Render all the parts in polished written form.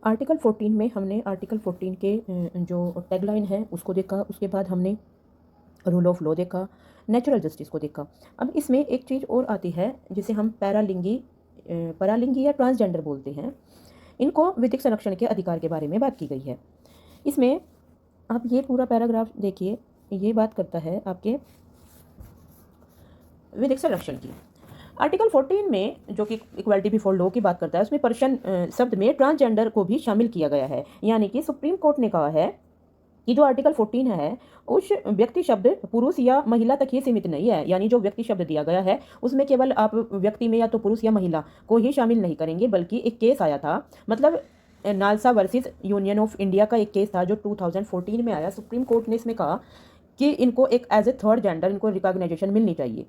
Article 14 में हमने article 14 के जो टैगलाइन है उसको देखा, उसके बाद हमने रूल ऑफ लॉ देखा, नेचुरल जस्टिस को देखा। अब इसमें एक चीज़ और आती है जिसे हम परालिंगी या ट्रांसजेंडर बोलते हैं। इनको विधिक संरक्षण के अधिकार के बारे में बात की गई है। इसमें आप ये पूरा पैराग्राफ देखिए, ये बात करता है आपके विधिक संरक्षण की। आर्टिकल 14 में जो कि इक्वालिटी बिफोर लॉ की बात करता है, उसमें पर्सन शब्द में ट्रांसजेंडर को भी शामिल किया गया है। यानी कि सुप्रीम कोर्ट ने कहा है कि जो आर्टिकल 14 है उस व्यक्ति शब्द पुरुष या महिला तक ही सीमित नहीं है। यानी जो व्यक्ति शब्द दिया गया है उसमें केवल आप व्यक्ति में या तो पुरुष या महिला को ही शामिल नहीं करेंगे, बल्कि एक केस आया था, मतलब NALSA versus union of India का एक केस था जो 2014 में आया। सुप्रीम कोर्ट ने इसमें कहा कि इनको एक एज ए थर्ड जेंडर इनको रिकॉग्नाइजेशन मिलनी चाहिए।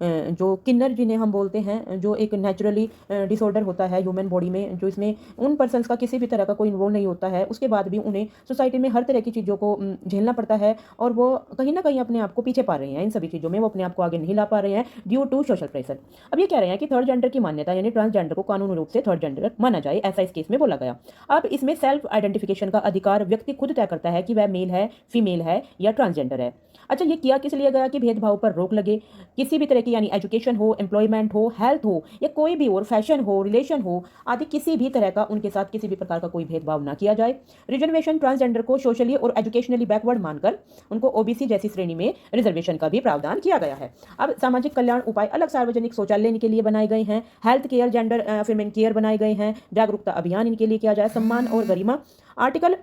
जो किन्नर जिन्हें हम बोलते हैं, जो एक नेचुरली डिसऑर्डर होता है ह्यूमन बॉडी में, जो इसमें उन पर्सन्स का किसी भी तरह का कोई इन्वॉल्व नहीं होता है, उसके बाद भी उन्हें सोसाइटी में हर तरह की चीज़ों को झेलना पड़ता है और वो कहीं ना कहीं अपने आप को पीछे पा रहे हैं। इन सभी चीज़ों में वो अपने आप को आगे नहीं ला पा रहे हैं ड्यू टू सोशल प्रेशर। अब ये कह रहे हैं कि थर्ड जेंडर की मान्यता यानी ट्रांसजेंडर को कानूनी रूप से थर्ड जेंडर माना जाए, ऐसा इस केस में बोला गया। अब इसमें सेल्फ आइडेंटिफिकेशन का अधिकार व्यक्ति खुद तय करता है कि वह मेल है, फीमेल है या ट्रांसजेंडर है। अच्छा, ये किया किस लिए गया कि भेदभाव पर रोक लगे, किसी भी तरह की यानी एजुकेशन हो, एम्प्लॉयमेंट हो, हेल्थ हो या कोई भी और फैशन हो, रिलेशन हो आदि किसी भी तरह का उनके साथ किसी भी प्रकार का कोई भेदभाव ना किया जाए। रिजर्वेशन ट्रांसजेंडर को सोशली और एजुकेशनली बैकवर्ड मानकर उनको ओबीसी जैसी श्रेणी में रिजर्वेशन का भी प्रावधान किया गया है। अब सामाजिक कल्याण उपाय अलग सार्वजनिक शौचालय के लिए बनाए गए हैं, health care, gender female care बनाए गए हैं, जागरूकता अभियान इनके लिए किया जाए, सम्मान और गरिमा। आर्टिकल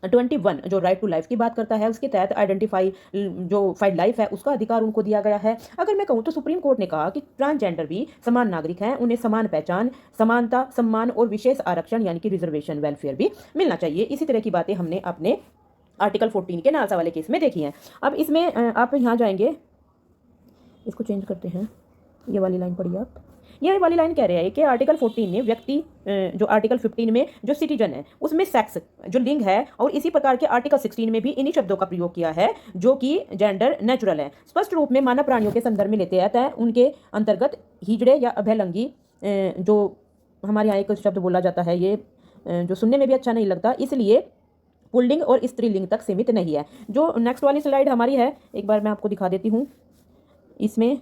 21 जो राइट टू लाइफ की बात करता है, उसके तहत आइडेंटिफाई जो फाइड लाइफ है उसका अधिकार उनको दिया गया है। अगर मैं कहूँ तो सुप्रीम कोर्ट ने कहा कि ट्रांसजेंडर भी समान नागरिक हैं, उन्हें समान पहचान, समानता, सम्मान और विशेष आरक्षण यानी कि रिजर्वेशन वेलफेयर भी मिलना चाहिए। इसी तरह की बातें हमने अपने आर्टिकल 14 के नालसा वाले केस में देखी हैं। अब इसमें आप यहाँ जाएंगे, इसको चेंज करते हैं, ये वाली लाइन पढ़िए आप। ये वाली लाइन कह रहे हैं कि आर्टिकल 14 में व्यक्ति जो आर्टिकल 15 में जो सिटीजन है उसमें सेक्स जो लिंग है, और इसी प्रकार के आर्टिकल 16 में भी इन्हीं शब्दों का प्रयोग किया है जो कि जेंडर नेचुरल है। स्पष्ट रूप में मानव प्राणियों के संदर्भ में लेते हैं उनके अंतर्गत हिजड़े या अभयलंगी, जो हमारे यहाँ एक शब्द बोला जाता है, ये जो सुनने में भी अच्छा नहीं लगता, इसलिए पुल्लिंग और स्त्रीलिंग तक सीमित नहीं है। जो नेक्स्ट वाली स्लाइड हमारी है, एक बार मैं आपको दिखा देती हूँ। इसमें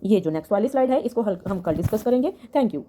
ये जो नेक्स्ट वाली स्लाइड है इसको हम कल डिस्कस करेंगे। Thank you.